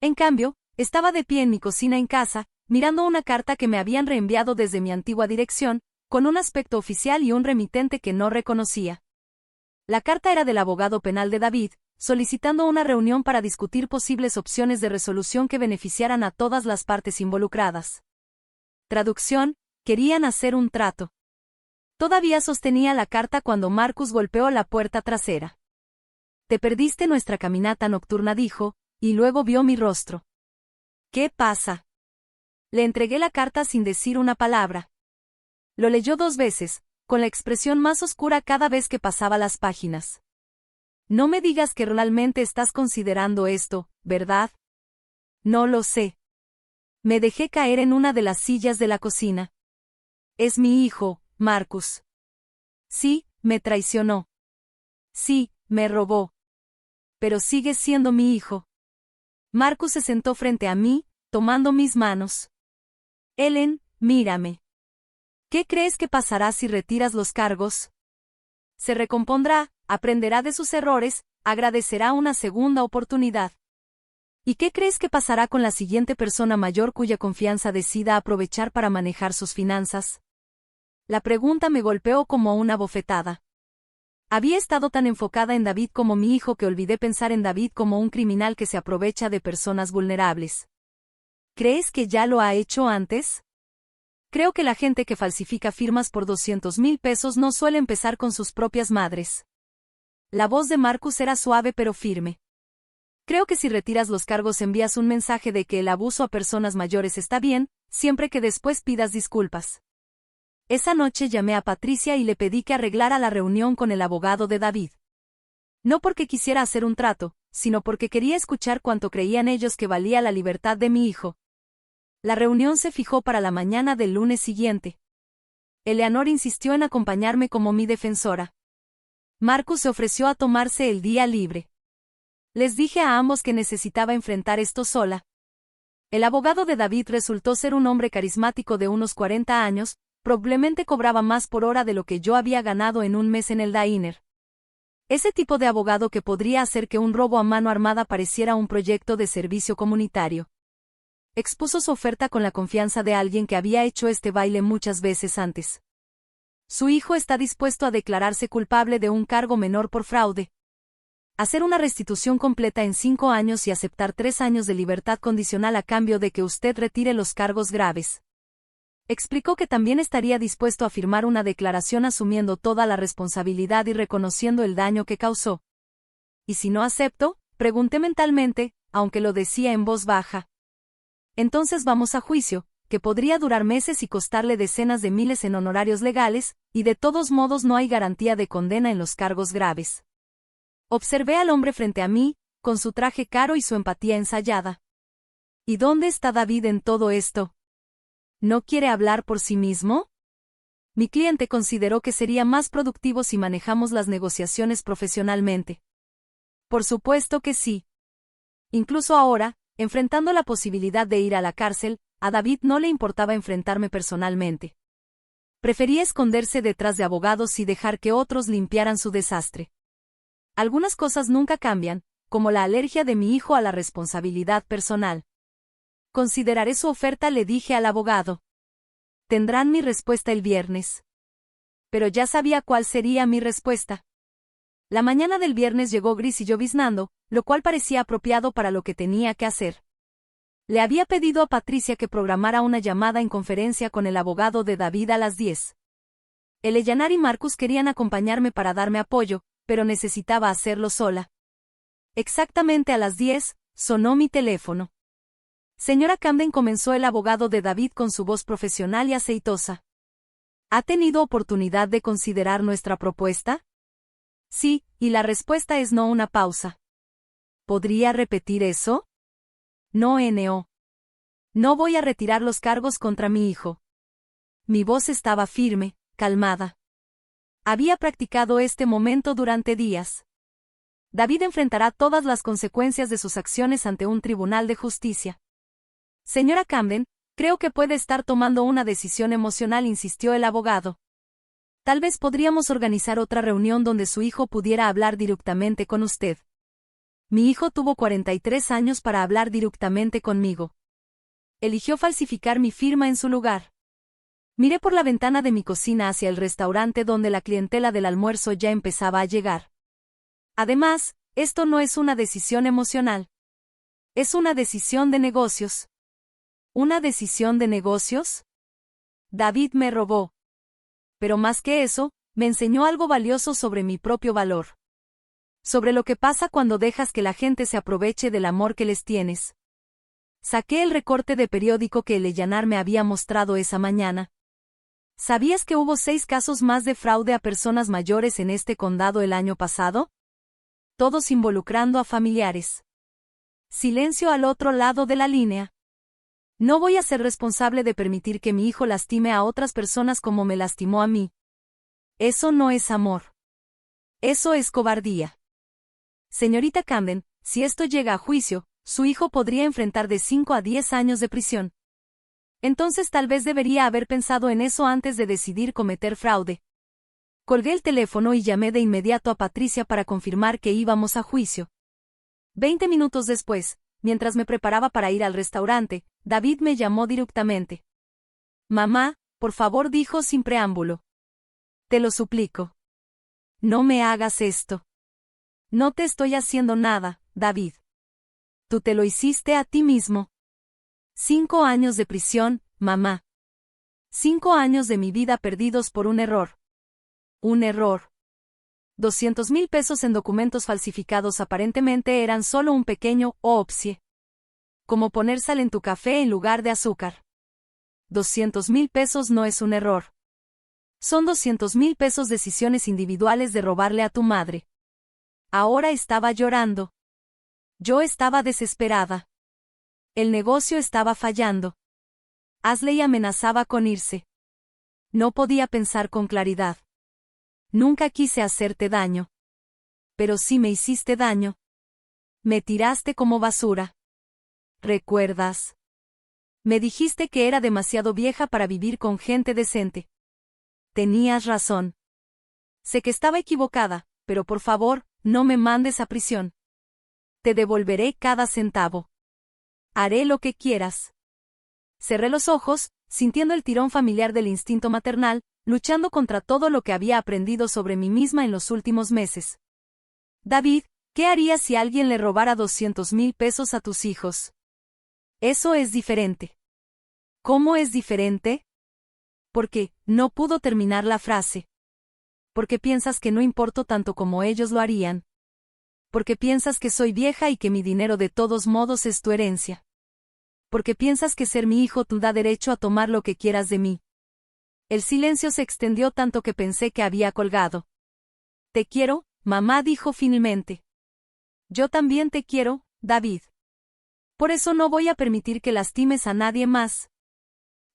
En cambio, estaba de pie en mi cocina en casa, mirando una carta que me habían reenviado desde mi antigua dirección, con un aspecto oficial y un remitente que no reconocía. La carta era del abogado penal de David, solicitando una reunión para discutir posibles opciones de resolución que beneficiaran a todas las partes involucradas. Traducción: querían hacer un trato. Todavía sostenía la carta cuando Marcus golpeó la puerta trasera. Te perdiste nuestra caminata nocturna, dijo, y luego vio mi rostro. ¿Qué pasa? Le entregué la carta sin decir una palabra. Lo leyó 2 veces, con la expresión más oscura cada vez que pasaba las páginas. No me digas que realmente estás considerando esto, ¿verdad? No lo sé. Me dejé caer en una de las sillas de la cocina. Es mi hijo, Marcus. Sí, me traicionó. Sí, me robó. Pero sigue siendo mi hijo. Marcus se sentó frente a mí, tomando mis manos. Ellen, mírame. ¿Qué crees que pasará si retiras los cargos? Se recompondrá, aprenderá de sus errores, agradecerá una segunda oportunidad. ¿Y qué crees que pasará con la siguiente persona mayor cuya confianza decida aprovechar para manejar sus finanzas? La pregunta me golpeó como una bofetada. Había estado tan enfocada en David como mi hijo que olvidé pensar en David como un criminal que se aprovecha de personas vulnerables. ¿Crees que ya lo ha hecho antes? Creo que la gente que falsifica firmas por 200,000 pesos no suele empezar con sus propias madres. La voz de Marcus era suave pero firme. Creo que si retiras los cargos envías un mensaje de que el abuso a personas mayores está bien, siempre que después pidas disculpas. Esa noche llamé a Patricia y le pedí que arreglara la reunión con el abogado de David. No porque quisiera hacer un trato, sino porque quería escuchar cuánto creían ellos que valía la libertad de mi hijo. La reunión se fijó para la mañana del lunes siguiente. Eleanor insistió en acompañarme como mi defensora. Marcus se ofreció a tomarse el día libre. Les dije a ambos que necesitaba enfrentar esto sola. El abogado de David resultó ser un hombre carismático de unos 40 años, probablemente cobraba más por hora de lo que yo había ganado en un mes en el diner. Ese tipo de abogado que podría hacer que un robo a mano armada pareciera un proyecto de servicio comunitario. Expuso su oferta con la confianza de alguien que había hecho este baile muchas veces antes. Su hijo está dispuesto a declararse culpable de un cargo menor por fraude. Hacer una restitución completa en 5 años y aceptar 3 años de libertad condicional a cambio de que usted retire los cargos graves. Explicó que también estaría dispuesto a firmar una declaración asumiendo toda la responsabilidad y reconociendo el daño que causó. ¿Y si no acepto?, pregunté mentalmente, aunque lo decía en voz baja. Entonces vamos a juicio, que podría durar meses y costarle decenas de miles en honorarios legales, y de todos modos no hay garantía de condena en los cargos graves. Observé al hombre frente a mí, con su traje caro y su empatía ensayada. ¿Y dónde está David en todo esto? ¿No quiere hablar por sí mismo? Mi cliente consideró que sería más productivo si manejamos las negociaciones profesionalmente. Por supuesto que sí. Incluso ahora, enfrentando la posibilidad de ir a la cárcel, a David no le importaba enfrentarme personalmente. Prefería esconderse detrás de abogados y dejar que otros limpiaran su desastre. Algunas cosas nunca cambian, como la alergia de mi hijo a la responsabilidad personal. Consideraré su oferta, le dije al abogado. Tendrán mi respuesta el viernes. Pero ya sabía cuál sería mi respuesta. La mañana del viernes llegó gris y lloviznando, lo cual parecía apropiado para lo que tenía que hacer. Le había pedido a Patricia que programara una llamada en conferencia con el abogado de David a las 10. Eleanor y Marcus querían acompañarme para darme apoyo, pero necesitaba hacerlo sola. Exactamente a las 10, sonó mi teléfono. Señora Camden, comenzó el abogado de David con su voz profesional y aceitosa. ¿Ha tenido oportunidad de considerar nuestra propuesta? Sí, y la respuesta es no. Una pausa. ¿Podría repetir eso? No. No voy a retirar los cargos contra mi hijo. Mi voz estaba firme, calmada. Había practicado este momento durante días. David enfrentará todas las consecuencias de sus acciones ante un tribunal de justicia. Señora Camden, creo que puede estar tomando una decisión emocional, insistió el abogado. Tal vez podríamos organizar otra reunión donde su hijo pudiera hablar directamente con usted. Mi hijo tuvo 43 años para hablar directamente conmigo. Eligió falsificar mi firma en su lugar. Miré por la ventana de mi cocina hacia el restaurante donde la clientela del almuerzo ya empezaba a llegar. Además, esto no es una decisión emocional. Es una decisión de negocios. ¿Una decisión de negocios? David me robó. Pero más que eso, me enseñó algo valioso sobre mi propio valor. Sobre lo que pasa cuando dejas que la gente se aproveche del amor que les tienes. Saqué el recorte de periódico que Eleanor me había mostrado esa mañana. ¿Sabías que hubo 6 casos más de fraude a personas mayores en este condado el año pasado? Todos involucrando a familiares. Silencio al otro lado de la línea. No voy a ser responsable de permitir que mi hijo lastime a otras personas como me lastimó a mí. Eso no es amor. Eso es cobardía. Señorita Camden, si esto llega a juicio, su hijo podría enfrentar de 5 a 10 años de prisión. Entonces tal vez debería haber pensado en eso antes de decidir cometer fraude. Colgué el teléfono y llamé de inmediato a Patricia para confirmar que íbamos a juicio. 20 minutos después, mientras me preparaba para ir al restaurante, David me llamó directamente. Mamá, por favor, dijo sin preámbulo. Te lo suplico. No me hagas esto. No te estoy haciendo nada, David. Tú te lo hiciste a ti mismo. 5 años de prisión, mamá. 5 años de mi vida perdidos por un error. Un error. 200,000 pesos en documentos falsificados aparentemente eran solo un pequeño ópsie. Como poner sal en tu café en lugar de azúcar. 200,000 pesos no es un error. Son 200,000 pesos, decisiones individuales de robarle a tu madre. Ahora estaba llorando. Yo estaba desesperada. El negocio estaba fallando. Ashley amenazaba con irse. No podía pensar con claridad. Nunca quise hacerte daño. Pero sí me hiciste daño. Me tiraste como basura. ¿Recuerdas? Me dijiste que era demasiado vieja para vivir con gente decente. Tenías razón. Sé que estaba equivocada, pero por favor, no me mandes a prisión. Te devolveré cada centavo. Haré lo que quieras. Cerré los ojos, sintiendo el tirón familiar del instinto maternal, luchando contra todo lo que había aprendido sobre mí misma en los últimos meses. David, ¿qué harías si alguien le robara 200,000 pesos a tus hijos? Eso es diferente. ¿Cómo es diferente? Porque, no pudo terminar la frase. Porque piensas que no importo tanto como ellos lo harían. Porque piensas que soy vieja y que mi dinero de todos modos es tu herencia. Porque piensas que ser mi hijo te da derecho a tomar lo que quieras de mí. El silencio se extendió tanto que pensé que había colgado. Te quiero, mamá, dijo finalmente. Yo también te quiero, David. Por eso no voy a permitir que lastimes a nadie más.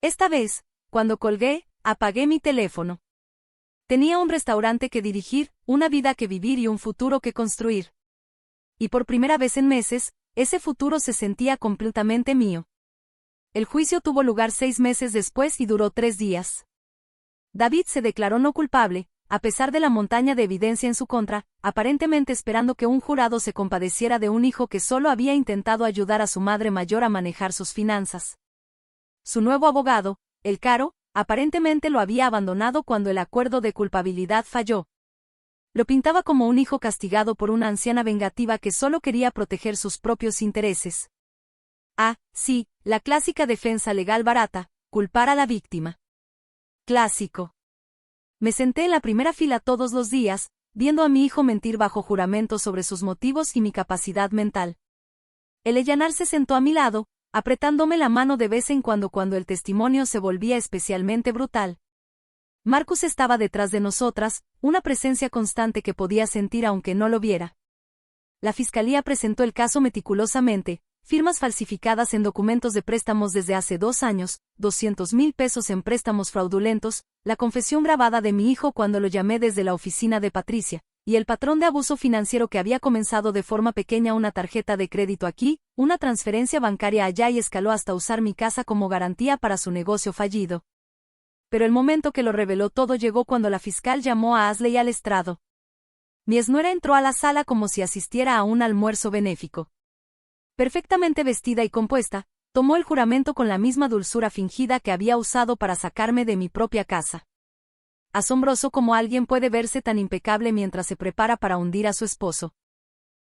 Esta vez, cuando colgué, apagué mi teléfono. Tenía un restaurante que dirigir, una vida que vivir y un futuro que construir. Y por primera vez en meses, ese futuro se sentía completamente mío. El juicio tuvo lugar 6 meses después y duró 3 días. David se declaró no culpable, a pesar de la montaña de evidencia en su contra, aparentemente esperando que un jurado se compadeciera de un hijo que solo había intentado ayudar a su madre mayor a manejar sus finanzas. Su nuevo abogado, el Caro, aparentemente lo había abandonado cuando el acuerdo de culpabilidad falló. Lo pintaba como un hijo castigado por una anciana vengativa que solo quería proteger sus propios intereses. Ah, sí, la clásica defensa legal barata, culpar a la víctima. Clásico. Me senté en la primera fila todos los días, viendo a mi hijo mentir bajo juramento sobre sus motivos y mi capacidad mental. Eleyanar se sentó a mi lado, apretándome la mano de vez en cuando el testimonio se volvía especialmente brutal. Marcus estaba detrás de nosotras, una presencia constante que podía sentir aunque no lo viera. La fiscalía presentó el caso meticulosamente, firmas falsificadas en documentos de préstamos desde hace 2 años, 200,000 pesos en préstamos fraudulentos, la confesión grabada de mi hijo cuando lo llamé desde la oficina de Patricia, y el patrón de abuso financiero que había comenzado de forma pequeña una tarjeta de crédito aquí, una transferencia bancaria allá y escaló hasta usar mi casa como garantía para su negocio fallido. Pero el momento que lo reveló todo llegó cuando la fiscal llamó a Ashley al estrado. Mi exnuera entró a la sala como si asistiera a un almuerzo benéfico. Perfectamente vestida y compuesta, tomó el juramento con la misma dulzura fingida que había usado para sacarme de mi propia casa. Asombroso como alguien puede verse tan impecable mientras se prepara para hundir a su esposo.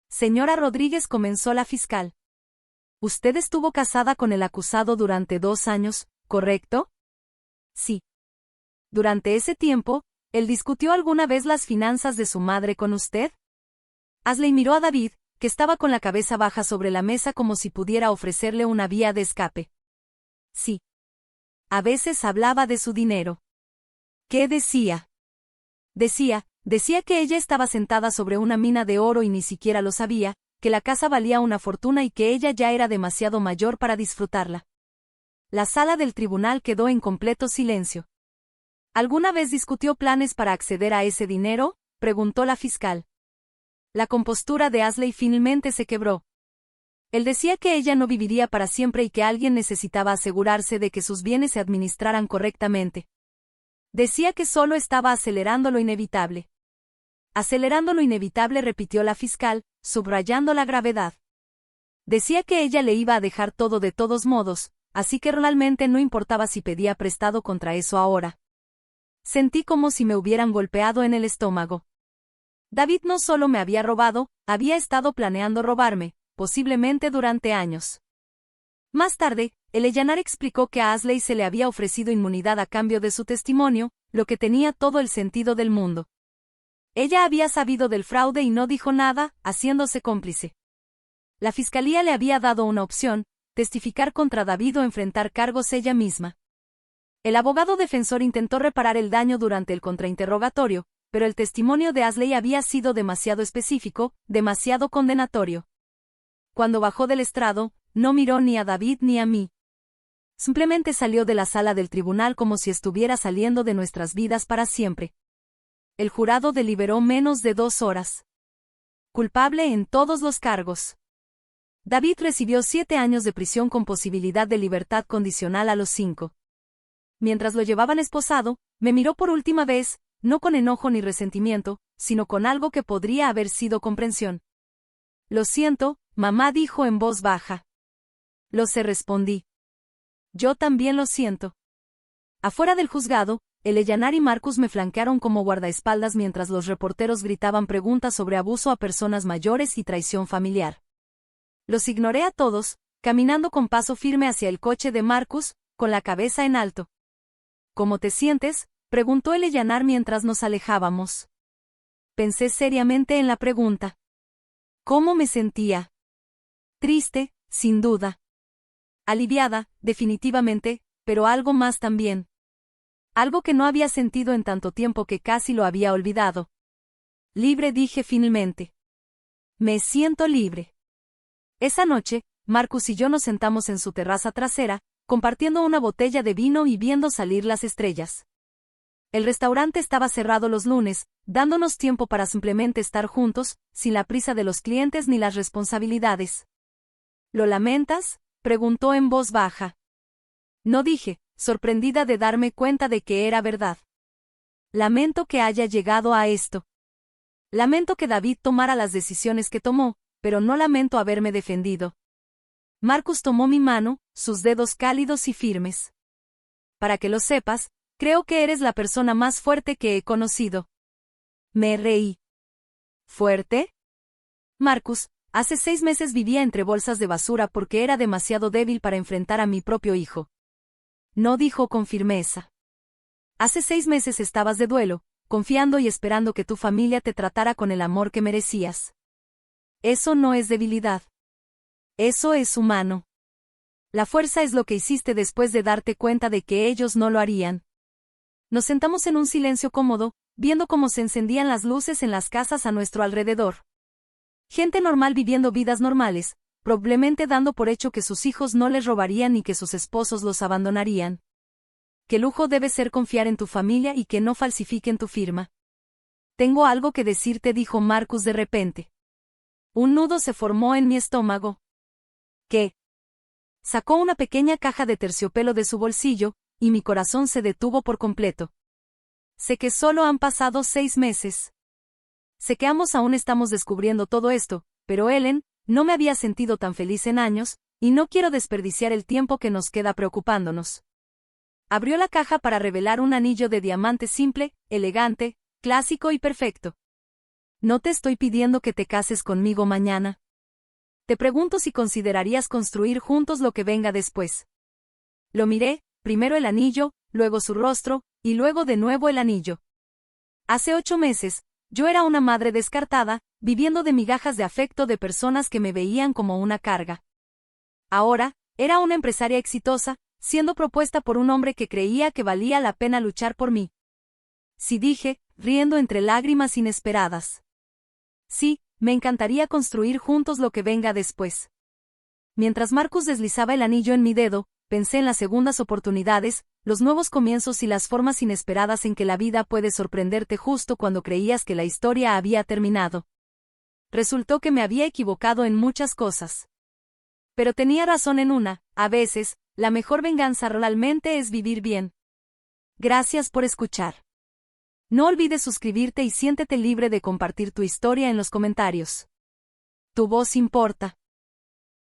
Señora Rodríguez, comenzó la fiscal. Usted estuvo casada con el acusado durante 2 años, ¿correcto? Sí. Durante ese tiempo, ¿él discutió alguna vez las finanzas de su madre con usted? Ashley miró a David, que estaba con la cabeza baja sobre la mesa como si pudiera ofrecerle una vía de escape. Sí. A veces hablaba de su dinero. ¿Qué decía? Decía que ella estaba sentada sobre una mina de oro y ni siquiera lo sabía, que la casa valía una fortuna y que ella ya era demasiado mayor para disfrutarla. La sala del tribunal quedó en completo silencio. ¿Alguna vez discutió planes para acceder a ese dinero?, preguntó la fiscal. La compostura de Ashley finalmente se quebró. Él decía que ella no viviría para siempre y que alguien necesitaba asegurarse de que sus bienes se administraran correctamente. Decía que solo estaba acelerando lo inevitable. Acelerando lo inevitable, repitió la fiscal, subrayando la gravedad. Decía que ella le iba a dejar todo de todos modos, así que realmente no importaba si pedía prestado contra eso ahora. Sentí como si me hubieran golpeado en el estómago. David no solo me había robado, había estado planeando robarme, posiblemente durante años. Más tarde, Eleyanar explicó que a Ashley se le había ofrecido inmunidad a cambio de su testimonio, lo que tenía todo el sentido del mundo. Ella había sabido del fraude y no dijo nada, haciéndose cómplice. La fiscalía le había dado una opción: testificar contra David o enfrentar cargos ella misma. El abogado defensor intentó reparar el daño durante el contrainterrogatorio, pero el testimonio de Ashley había sido demasiado específico, demasiado condenatorio. Cuando bajó del estrado, no miró ni a David ni a mí. Simplemente salió de la sala del tribunal como si estuviera saliendo de nuestras vidas para siempre. El jurado deliberó menos de 2 horas. Culpable en todos los cargos. David recibió 7 años de prisión con posibilidad de libertad condicional a los 5. Mientras lo llevaban esposado, me miró por última vez, no con enojo ni resentimiento, sino con algo que podría haber sido comprensión. Lo siento, mamá dijo en voz baja. Lo sé, respondí. Yo también lo siento. Afuera del juzgado, Eleanor y Marcus me flanquearon como guardaespaldas mientras los reporteros gritaban preguntas sobre abuso a personas mayores y traición familiar. Los ignoré a todos, caminando con paso firme hacia el coche de Marcus, con la cabeza en alto. ¿Cómo te sientes?, preguntó Eleanor mientras nos alejábamos. Pensé seriamente en la pregunta. ¿Cómo me sentía? Triste, sin duda. Aliviada, definitivamente, pero algo más también. Algo que no había sentido en tanto tiempo que casi lo había olvidado. Libre, dije finalmente. Me siento libre. Esa noche, Marcus y yo nos sentamos en su terraza trasera, compartiendo una botella de vino y viendo salir las estrellas. El restaurante estaba cerrado los lunes, dándonos tiempo para simplemente estar juntos, sin la prisa de los clientes ni las responsabilidades. ¿Lo lamentas?, preguntó en voz baja. No, dije, sorprendida de darme cuenta de que era verdad. Lamento que haya llegado a esto. Lamento que David tomara las decisiones que tomó, pero no lamento haberme defendido. Marcus tomó mi mano, sus dedos cálidos y firmes. Para que lo sepas, creo que eres la persona más fuerte que he conocido. Me reí. ¿Fuerte? Marcus, hace 6 meses vivía entre bolsas de basura porque era demasiado débil para enfrentar a mi propio hijo. No, dijo con firmeza. Hace 6 meses estabas de duelo, confiando y esperando que tu familia te tratara con el amor que merecías. Eso no es debilidad. Eso es humano. La fuerza es lo que hiciste después de darte cuenta de que ellos no lo harían. Nos sentamos en un silencio cómodo, viendo cómo se encendían las luces en las casas a nuestro alrededor. Gente normal viviendo vidas normales, probablemente dando por hecho que sus hijos no les robarían ni que sus esposos los abandonarían. Qué lujo debe ser confiar en tu familia y que no falsifiquen tu firma. Tengo algo que decirte, dijo Marcus de repente. Un nudo se formó en mi estómago. ¿Qué? Sacó una pequeña caja de terciopelo de su bolsillo, y mi corazón se detuvo por completo. Sé que solo han pasado 6 meses. Sé que ambos aún estamos descubriendo todo esto, pero Ellen, no me había sentido tan feliz en años, y no quiero desperdiciar el tiempo que nos queda preocupándonos. Abrió la caja para revelar un anillo de diamante simple, elegante, clásico y perfecto. No te estoy pidiendo que te cases conmigo mañana. Te pregunto si considerarías construir juntos lo que venga después. Lo miré, primero el anillo, luego su rostro, y luego de nuevo el anillo. Hace 8 meses, yo era una madre descartada, viviendo de migajas de afecto de personas que me veían como una carga. Ahora, era una empresaria exitosa, siendo propuesta por un hombre que creía que valía la pena luchar por mí. Sí, dije, riendo entre lágrimas inesperadas. Sí, me encantaría construir juntos lo que venga después. Mientras Marcus deslizaba el anillo en mi dedo, pensé en las segundas oportunidades, los nuevos comienzos y las formas inesperadas en que la vida puede sorprenderte justo cuando creías que la historia había terminado. Resultó que me había equivocado en muchas cosas. Pero tenía razón en una, a veces, la mejor venganza realmente es vivir bien. Gracias por escuchar. No olvides suscribirte y siéntete libre de compartir tu historia en los comentarios. Tu voz importa.